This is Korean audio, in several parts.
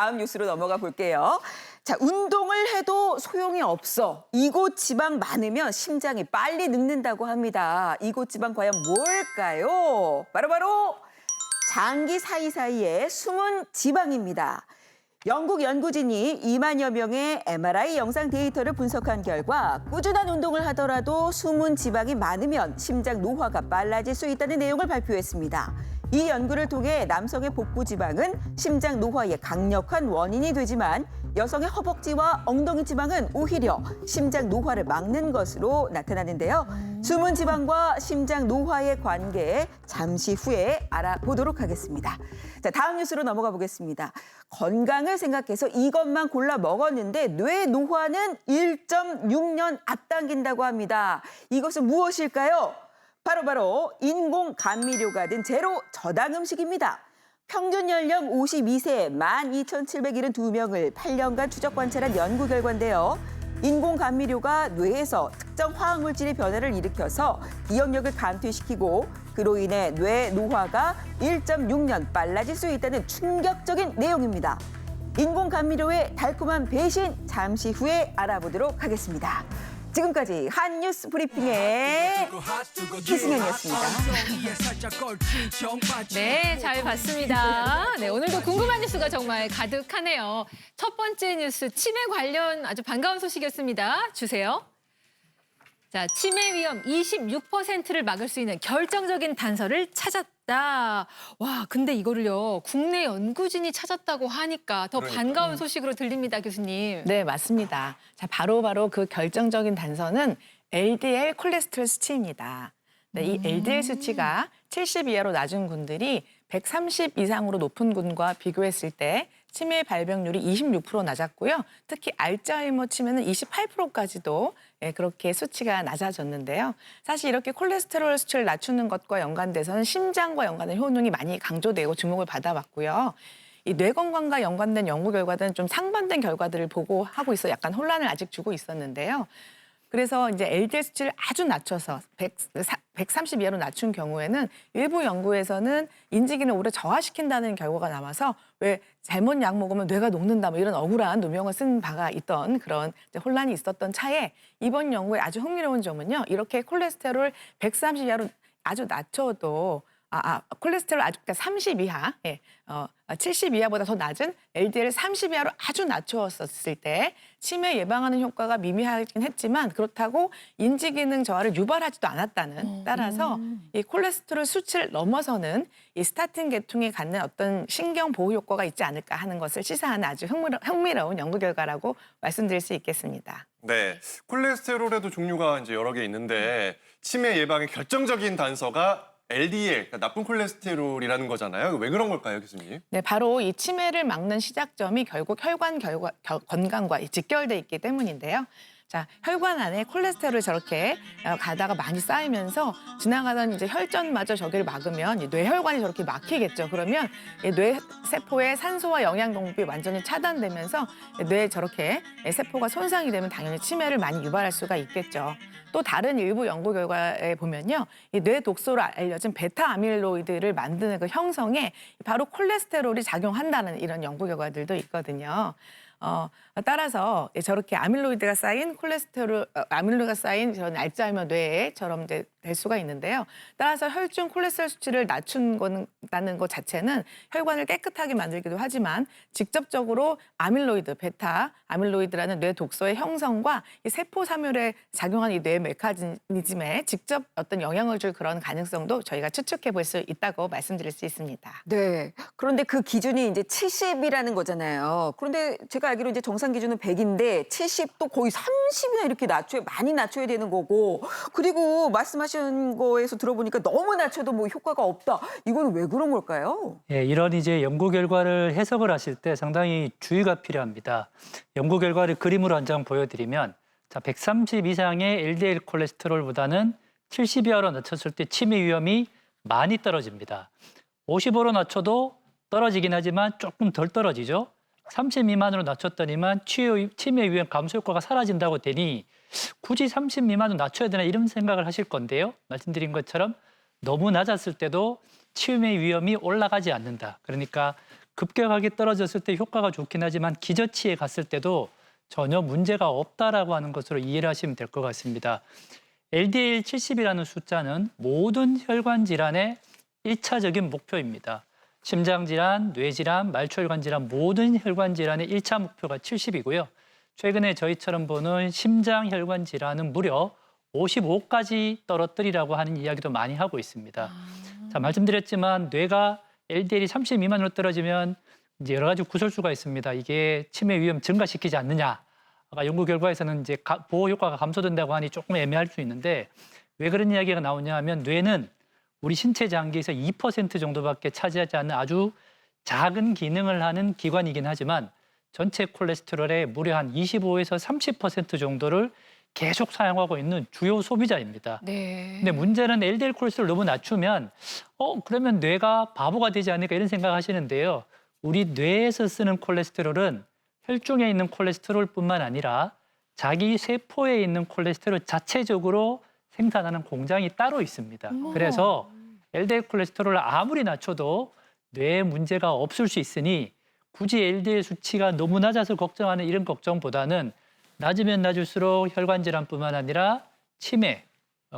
다음 뉴스로 넘어가 볼게요. 자, 운동을 해도 소용이 없어. 이곳 지방 많으면 심장이 빨리 늙는다고 합니다. 이곳 지방 과연 뭘까요? 바로 장기 사이사이의 숨은 지방입니다. 영국 연구진이 2만여 명의 MRI 영상 데이터를 분석한 결과 꾸준한 운동을 하더라도 숨은 지방이 많으면 심장 노화가 빨라질 수 있다는 내용을 발표했습니다. 이 연구를 통해 남성의 복부 지방은 심장 노화의 강력한 원인이 되지만 여성의 허벅지와 엉덩이 지방은 오히려 심장 노화를 막는 것으로 나타나는데요. 숨은 지방과 심장 노화의 관계 잠시 후에 알아보도록 하겠습니다. 자, 다음 뉴스로 넘어가 보겠습니다. 건강을 생각해서 이것만 골라 먹었는데 뇌 노화는 1.6년 앞당긴다고 합니다. 이것은 무엇일까요? 바로 인공 감미료가 든 제로 저당 음식입니다. 평균 연령 52세 12,772명을 8년간 추적 관찰한 연구 결과인데요. 인공 감미료가 뇌에서 특정 화학물질의 변화를 일으켜서 기억력을 감퇴시키고 그로 인해 뇌 노화가 1.6년 빨라질 수 있다는 충격적인 내용입니다. 인공 감미료의 달콤한 배신 잠시 후에 알아보도록 하겠습니다. 지금까지 한뉴스 브리핑의 희승현이었습니다. 네, 잘 봤습니다. 네, 오늘도 궁금한 뉴스가 정말 가득하네요. 첫 번째 뉴스, 치매 관련 아주 반가운 소식이었습니다. 주세요. 자, 치매 위험 26%를 막을 수 있는 결정적인 단서를 찾았다. 와, 근데 이거를요, 국내 연구진이 찾았다고 하니까 더 반가운 소식으로 들립니다, 교수님. 네, 맞습니다. 자, 바로 그 결정적인 단서는 LDL 콜레스테롤 수치입니다. 네, 이 LDL 수치가 70 이하로 낮은 군들이 130 이상으로 높은 군과 비교했을 때 치매 발병률이 26% 낮았고요. 특히 알츠하이머 치매는 28%까지도 그렇게 수치가 낮아졌는데요. 사실 이렇게 콜레스테롤 수치를 낮추는 것과 연관돼서는 심장과 연관된 효능이 많이 강조되고 주목을 받아왔고요. 이 뇌 건강과 연관된 연구 결과들은 좀 상반된 결과들을 보고하고 있어 약간 혼란을 아직 주고 있었는데요. 그래서 이제 LDL 수치를 아주 낮춰서 130 이하로 낮춘 경우에는 일부 연구에서는 인지기능을 오래 저하시킨다는 결과가 남아서 왜 잘못 약 먹으면 뇌가 녹는다 뭐 이런 억울한 누명을 쓴 바가 있던 그런 혼란이 있었던 차에 이번 연구의 아주 흥미로운 점은요. 이렇게 콜레스테롤 130 이하로 아주 낮춰도 콜레스테롤 아주 그러니까 30 이하, 70 이하보다 더 낮은 LDL 30 이하로 아주 낮추었을 때 치매 예방하는 효과가 미미하긴 했지만 그렇다고 인지기능 저하를 유발하지도 않았다는 따라서 이 콜레스테롤 수치를 넘어서는 이 스타틴 계통이 갖는 어떤 신경 보호 효과가 있지 않을까 하는 것을 시사하는 아주 흥미로운 연구 결과라고 말씀드릴 수 있겠습니다. 네, 콜레스테롤에도 종류가 이제 여러 개 있는데 치매 예방의 결정적인 단서가 LDL, 그러니까 나쁜 콜레스테롤이라는 거잖아요. 왜 그런 걸까요, 교수님? 네, 바로 이 치매를 막는 시작점이 결국 혈관 건강과 직결돼 있기 때문인데요. 자, 혈관 안에 콜레스테롤이 저렇게 가다가 많이 쌓이면서 지나가던 이제 혈전마저 저기를 막으면 뇌혈관이 저렇게 막히겠죠. 그러면 뇌 세포의 산소와 영양 공급이 완전히 차단되면서 뇌에 저렇게 세포가 손상이 되면 당연히 치매를 많이 유발할 수가 있겠죠. 또 다른 일부 연구 결과에 보면요. 이 뇌 독소로 알려진 베타 아밀로이드를 만드는 그 형성에 바로 콜레스테롤이 작용한다는 이런 연구 결과들도 있거든요. 따라서 저렇게 아밀로이드가 쌓인 아밀로이드가 쌓인 저런 알츠하이머 뇌처럼 될 수가 있는데요. 따라서 혈중 콜레스테롤 수치를 낮춘다는 것 자체는 혈관을 깨끗하게 만들기도 하지만 직접적으로 베타 아밀로이드라는 뇌 독소의 형성과 이 세포 사멸에 작용하는 이 뇌 메커니즘에 직접 어떤 영향을 줄 그런 가능성도 저희가 추측해 볼 수 있다고 말씀드릴 수 있습니다. 네. 그런데 그 기준이 이제 70이라는 거잖아요. 그런데 제가 알기로 이제 정상 기준은 100인데 70도 거의 30이나 이렇게 많이 낮춰야 되는 거고 그리고 말씀하신 거에서 들어보니까 너무 낮춰도 뭐 효과가 없다. 이건 왜 그런 걸까요? 예, 이런 이제 연구 결과를 해석을 하실 때 상당히 주의가 필요합니다. 연구 결과를 그림으로 한 장 보여드리면 자, 130 이상의 LDL 콜레스테롤보다는 70 이하로 낮췄을 때 치매 위험이 많이 떨어집니다. 55로 낮춰도 떨어지긴 하지만 조금 덜 떨어지죠. 30 미만으로 낮췄더니만 치매 위험 감소 효과가 사라진다고 되니 굳이 30 미만으로 낮춰야 되나 이런 생각을 하실 건데요. 말씀드린 것처럼 너무 낮았을 때도 치매 위험이 올라가지 않는다. 그러니까 급격하게 떨어졌을 때 효과가 좋긴 하지만 기저치에 갔을 때도 전혀 문제가 없다라고 하는 것으로 이해를 하시면 될 것 같습니다. LDL 70이라는 숫자는 모든 혈관 질환의 1차적인 목표입니다. 심장질환, 뇌질환, 말초혈관질환 모든 혈관 질환의 1차 목표가 70이고요. 최근에 저희처럼 보는 심장혈관 질환은 무려 55까지 떨어뜨리라고 하는 이야기도 많이 하고 있습니다. 자, 말씀드렸지만 뇌가 LDL이 30 미만으로 떨어지면 이제 여러 가지 구설수가 있습니다. 이게 치매 위험 증가시키지 않느냐. 아까 연구 결과에서는 이제 보호 효과가 감소된다고 하니 조금 애매할 수 있는데 왜 그런 이야기가 나오냐 하면 뇌는 우리 신체 장기에서 2% 정도밖에 차지하지 않는 아주 작은 기능을 하는 기관이긴 하지만 전체 콜레스테롤의 무려 한 25에서 30% 정도를 계속 사용하고 있는 주요 소비자입니다. 네. 근데 문제는 LDL 콜레스테롤 너무 낮추면 그러면 뇌가 바보가 되지 않을까 이런 생각하시는데요. 우리 뇌에서 쓰는 콜레스테롤은 혈중에 있는 콜레스테롤뿐만 아니라 자기 세포에 있는 콜레스테롤 자체적으로 생산하는 공장이 따로 있습니다. 그래서 LDL 콜레스테롤을 아무리 낮춰도 뇌에 문제가 없을 수 있으니 굳이 LDL 수치가 너무 낮아서 걱정하는 이런 걱정보다는 낮으면 낮을수록 혈관 질환뿐만 아니라 치매,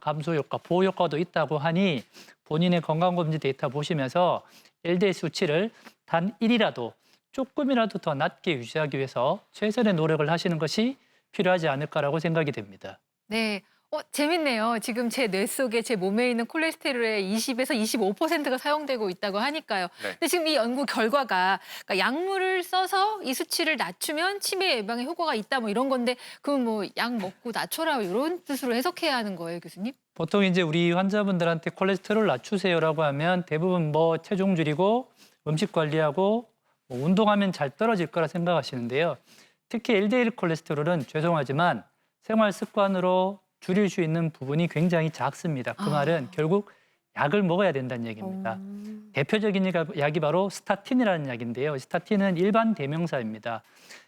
감소 효과, 보호 효과도 있다고 하니 본인의 건강검진 데이터 보시면서 LDL 수치를 단 1이라도 조금이라도 더 낮게 유지하기 위해서 최선의 노력을 하시는 것이 필요하지 않을까라고 생각이 됩니다. 네. 재밌네요. 지금 제 뇌 속에 제 몸에 있는 콜레스테롤의 20에서 25%가 사용되고 있다고 하니까요. 네. 근데 지금 이 연구 결과가 그러니까 약물을 써서 이 수치를 낮추면 치매 예방에 효과가 있다 뭐 이런 건데 그럼 뭐 약 먹고 낮춰라 이런 뜻으로 해석해야 하는 거예요, 교수님? 보통 이제 우리 환자분들한테 콜레스테롤 낮추세요라고 하면 대부분 뭐 체중 줄이고 음식 관리하고 뭐 운동하면 잘 떨어질 거라 생각하시는데요. 특히 LDL 콜레스테롤은 죄송하지만 생활 습관으로 줄일 수 있는 부분이 굉장히 작습니다. 그 말은 결국 약을 먹어야 된다는 얘기입니다. 대표적인 약이 바로 스타틴이라는 약인데요. 스타틴은 일반 대명사입니다.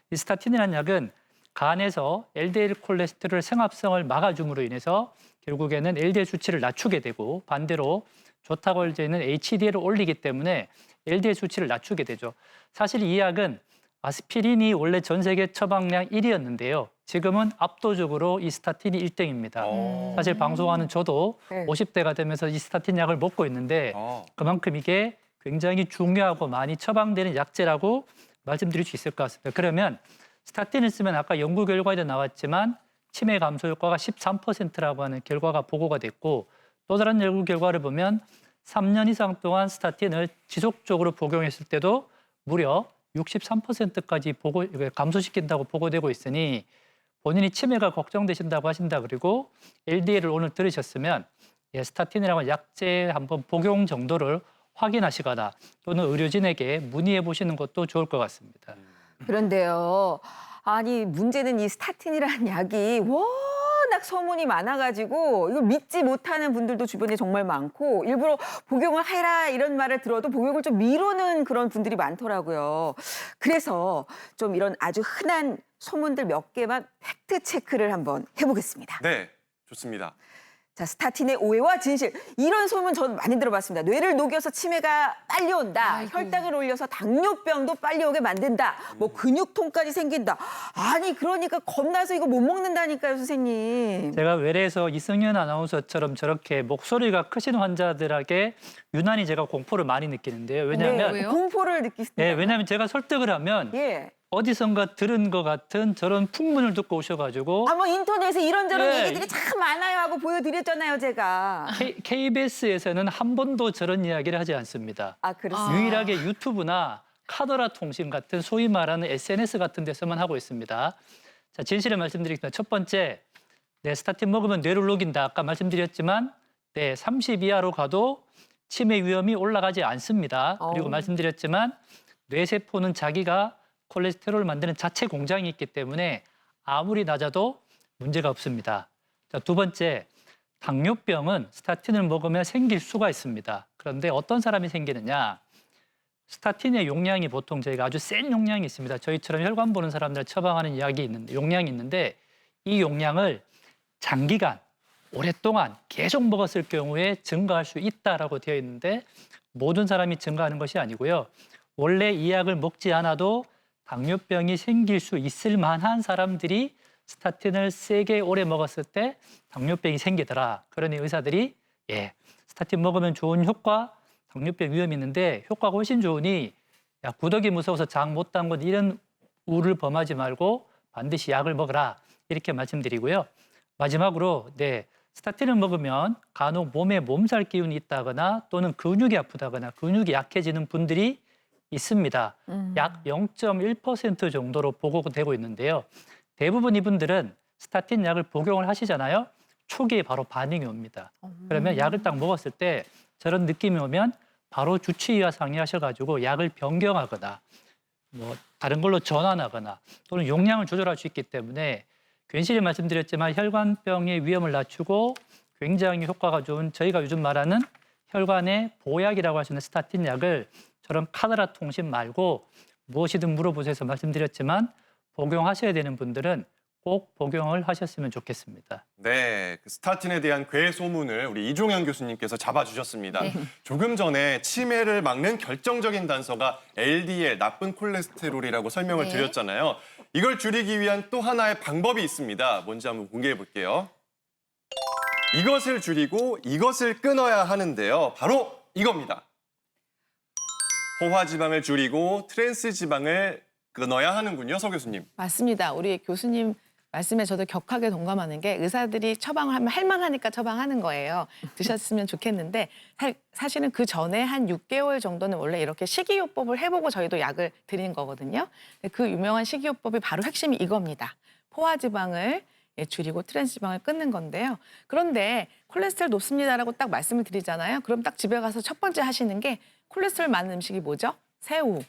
이 스타틴이라는 약은 간에서 LDL 콜레스테롤 생합성을 막아줌으로 인해서 결국에는 LDL 수치를 낮추게 되고 반대로 좋다고 알려져 있는 HDL을 올리기 때문에 LDL 수치를 낮추게 되죠. 사실 이 약은 아스피린이 원래 전 세계 처방량 1위였는데요. 지금은 압도적으로 이 스타틴이 1등입니다. 사실 방송하는 저도 네. 50대가 되면서 이 스타틴 약을 먹고 있는데 그만큼 이게 굉장히 중요하고 많이 처방되는 약제라고 말씀드릴 수 있을 것 같습니다. 그러면 스타틴을 쓰면 아까 연구 결과에도 나왔지만 치매 감소 효과가 13%라고 하는 결과가 보고가 됐고 또 다른 연구 결과를 보면 3년 이상 동안 스타틴을 지속적으로 복용했을 때도 무려 63%까지 감소시킨다고 보고되고 있으니 본인이 치매가 걱정되신다고 하신다 그리고 LDL을 오늘 들으셨으면 스타틴이라고 약제 한번 복용 정도를 확인하시거나 또는 의료진에게 문의해 보시는 것도 좋을 것 같습니다. 그런데요. 아니 문제는 이 스타틴이라는 약이 워낙 소문이 많아가지고 이거 믿지 못하는 분들도 주변에 정말 많고 일부러 복용을 해라 이런 말을 들어도 복용을 좀 미루는 그런 분들이 많더라고요. 그래서 좀 이런 아주 흔한 소문들 몇 개만 팩트 체크를 한번 해보겠습니다. 네, 좋습니다. 자, 스타틴의 오해와 진실. 이런 소문 저는 많이 들어봤습니다. 뇌를 녹여서 치매가 빨리 온다. 아이고. 혈당을 올려서 당뇨병도 빨리 오게 만든다. 뭐 근육통까지 생긴다. 아니 그러니까 겁나서 이거 못 먹는다니까요, 선생님. 제가 외래에서 이승현 아나운서처럼 저렇게 목소리가 크신 환자들에게 유난히 제가 공포를 많이 느끼는데요. 왜냐하면 왜요? 공포를 느끼습니다. 왜냐하면 제가 설득을 하면 예. 어디선가 들은 것 같은 저런 풍문을 듣고 오셔가지고 뭐 인터넷에 이런저런 예. 얘기들이 참 많아요 하고 보여드렸잖아요, 제가. KBS에서는 한 번도 저런 이야기를 하지 않습니다. 아, 그렇습니다. 유일하게 유튜브나 카더라 통신 같은 소위 말하는 SNS 같은 데서만 하고 있습니다. 자, 진실을 말씀드리겠습니다. 첫 번째, 스타틴 먹으면 뇌를 녹인다. 아까 말씀드렸지만 30 이하로 가도 치매 위험이 올라가지 않습니다. 그리고 말씀드렸지만 뇌세포는 자기가 콜레스테롤을 만드는 자체 공장이 있기 때문에 아무리 낮아도 문제가 없습니다. 자, 두 번째, 당뇨병은 스타틴을 먹으면 생길 수가 있습니다. 그런데 어떤 사람이 생기느냐? 스타틴의 용량이 보통 저희가 아주 센 용량이 있습니다. 저희처럼 혈관 보는 사람들 처방하는 용량이 있는데 이 용량을 장기간, 오랫동안 계속 먹었을 경우에 증가할 수 있다라고 되어 있는데 모든 사람이 증가하는 것이 아니고요. 원래 이 약을 먹지 않아도 당뇨병이 생길 수 있을 만한 사람들이 스타틴을 세게 오래 먹었을 때 당뇨병이 생기더라. 그러니 의사들이 스타틴 먹으면 좋은 효과, 당뇨병 위험이 있는데 효과가 훨씬 좋으니 야, 구더기 무서워서 장 못 담고 이런 우를 범하지 말고 반드시 약을 먹어라. 이렇게 말씀드리고요. 마지막으로 스타틴을 먹으면 간혹 몸에 몸살 기운이 있다거나 또는 근육이 아프다거나 근육이 약해지는 분들이 있습니다. 약 0.1% 정도로 보고되고 있는데요. 대부분 이분들은 스타틴 약을 복용을 하시잖아요. 초기에 바로 반응이 옵니다. 그러면 약을 딱 먹었을 때 저런 느낌이 오면 바로 주치의와 상의하셔가지고 약을 변경하거나 뭐 다른 걸로 전환하거나 또는 용량을 조절할 수 있기 때문에 괜시리 말씀드렸지만 혈관병의 위험을 낮추고 굉장히 효과가 좋은 저희가 요즘 말하는 혈관의 보약이라고 할 수 있는 스타틴 약을 저런 카더라 통신 말고 무엇이든 물어보셔서 말씀드렸지만 복용하셔야 되는 분들은 꼭 복용을 하셨으면 좋겠습니다. 네, 그 스타틴에 대한 괴소문을 우리 이종현 교수님께서 잡아주셨습니다. 조금 전에 치매를 막는 결정적인 단서가 LDL, 나쁜 콜레스테롤이라고 설명을 드렸잖아요. 이걸 줄이기 위한 또 하나의 방법이 있습니다. 뭔지 한번 공개해 볼게요. 이것을 줄이고 이것을 끊어야 하는데요. 바로 이겁니다. 포화지방을 줄이고 트랜스지방을 끊어야 하는군요, 서 교수님. 맞습니다. 우리 교수님 말씀에 저도 격하게 동감하는 게 의사들이 처방을 하면 할만하니까 처방하는 거예요. 드셨으면 좋겠는데 사실은 그 전에 한 6개월 정도는 원래 이렇게 식이요법을 해보고 저희도 약을 드리는 거거든요. 그 유명한 식이요법이 바로 핵심이 이겁니다. 포화지방을 줄이고 트랜스지방을 끊는 건데요. 그런데 콜레스테롤 높습니다라고 딱 말씀을 드리잖아요. 그럼 딱 집에 가서 첫 번째 하시는 게 콜레스테롤 많은 음식이 뭐죠? 새우,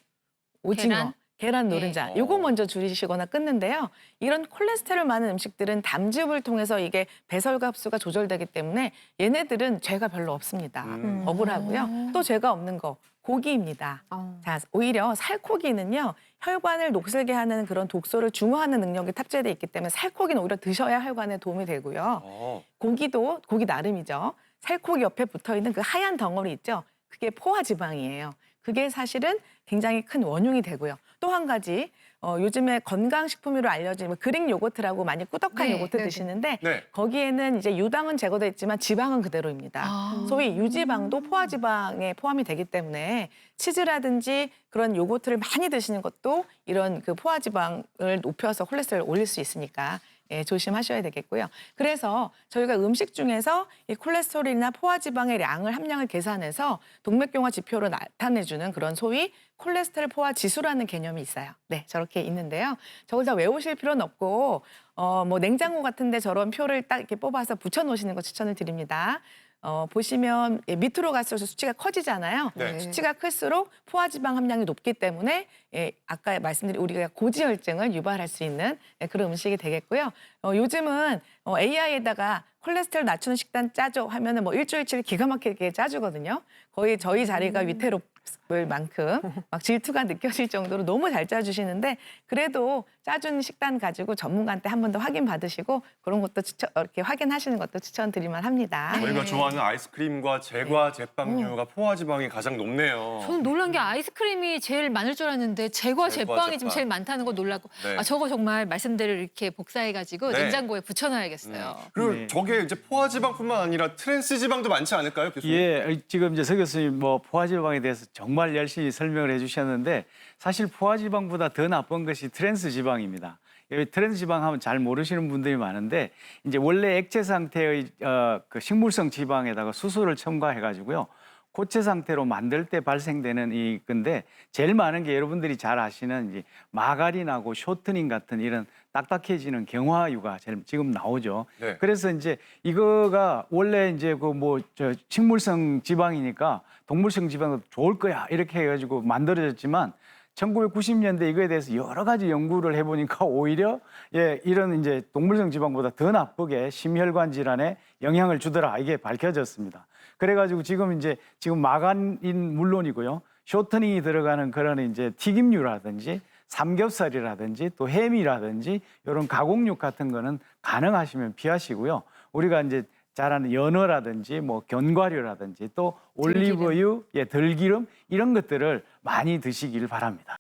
오징어. 계란 노른자, 요거 먼저 줄이시거나 끊는데요. 이런 콜레스테롤 많은 음식들은 담즙을 통해서 이게 배설과 흡수가 조절되기 때문에 얘네들은 죄가 별로 없습니다. 억울하고요. 또 죄가 없는 거 고기입니다. 자, 오히려 살코기는요. 혈관을 녹슬게 하는 그런 독소를 중화하는 능력이 탑재되어 있기 때문에 살코기는 오히려 드셔야 혈관에 도움이 되고요. 고기도 고기 나름이죠. 살코기 옆에 붙어있는 그 하얀 덩어리 있죠. 그게 포화지방이에요. 그게 사실은 굉장히 큰 원흉이 되고요. 또 한 가지 요즘에 건강식품으로 알려진 그릭 요거트라고 많이 꾸덕한 요거트 드시는데 거기에는 이제 유당은 제거돼 있지만 지방은 그대로입니다. 소위 유지방도 포화지방에 포함이 되기 때문에 치즈라든지 그런 요거트를 많이 드시는 것도 이런 그 포화지방을 높여서 콜레스테롤을 올릴 수 있으니까 조심하셔야 되겠고요. 그래서 저희가 음식 중에서 이 콜레스테롤이나 포화지방의 함량을 계산해서 동맥경화 지표로 나타내주는 그런 소위 콜레스테롤 포화 지수라는 개념이 있어요. 네, 저렇게 있는데요. 저걸 다 외우실 필요는 없고 뭐 냉장고 같은데 저런 표를 딱 이렇게 뽑아서 붙여놓으시는 거 추천을 드립니다. 보시면 밑으로 갈수록 수치가 커지잖아요. 수치가 클수록 포화지방 함량이 높기 때문에 아까 말씀드린 우리가 고지혈증을 유발할 수 있는 그런 음식이 되겠고요. 요즘은 AI에다가 콜레스테롤 낮추는 식단 짜줘 하면은 뭐 일주일치를 기가 막히게 짜주거든요. 거의 저희 자리가 위태롭을 만큼 막 질투가 느껴질 정도로 너무 잘 짜주시는데 그래도 짜준 식단 가지고 전문가한테 한 번 더 확인 받으시고 그런 것도 이렇게 확인하시는 것도 추천드릴만 합니다. 저희가 좋아하는 아이스크림과 제과, 제빵류가 포화지방이 가장 높네요. 저는 놀란 게 아이스크림이 제일 많을 줄 알았는데 제과, 제빵이 지금 제빵. 제일 많다는 거 놀랐고 저거 정말 말씀대로 이렇게 복사해가지고 냉장고에 붙여놔야겠어요. 그리고 저게 이제 포화지방뿐만 아니라 트랜스지방도 많지 않을까요, 교수님? 지금 이제 서 교수님 뭐 포화지방에 대해서 정말 열심히 설명을 해주셨는데 사실 포화지방보다 더 나쁜 것이 트랜스지방입니다. 트랜스지방 하면 잘 모르시는 분들이 많은데 이제 원래 액체 상태의 그 식물성 지방에다가 수소를 첨가해가지고요. 고체 상태로 만들 때 발생되는 이 건데 제일 많은 게 여러분들이 잘 아시는 이제 마가린하고 쇼트닝 같은 이런 딱딱해지는 경화유가 지금 나오죠. 그래서 이제 이거가 원래 이제 그 뭐 저 식물성 지방이니까 동물성 지방도 좋을 거야 이렇게 해가지고 만들어졌지만 1990년대 이거에 대해서 여러 가지 연구를 해보니까 오히려 이런 이제 동물성 지방보다 더 나쁘게 심혈관 질환에 영향을 주더라 이게 밝혀졌습니다. 그래가지고 지금 마가린 물론이고요, 쇼트닝이 들어가는 그런 이제 튀김류라든지 삼겹살이라든지 또 햄이라든지 이런 가공육 같은 거는 가능하시면 피하시고요. 우리가 이제 잘하는 연어라든지 뭐 견과류라든지 또 올리브유, 들기름 이런 것들을 많이 드시길 바랍니다.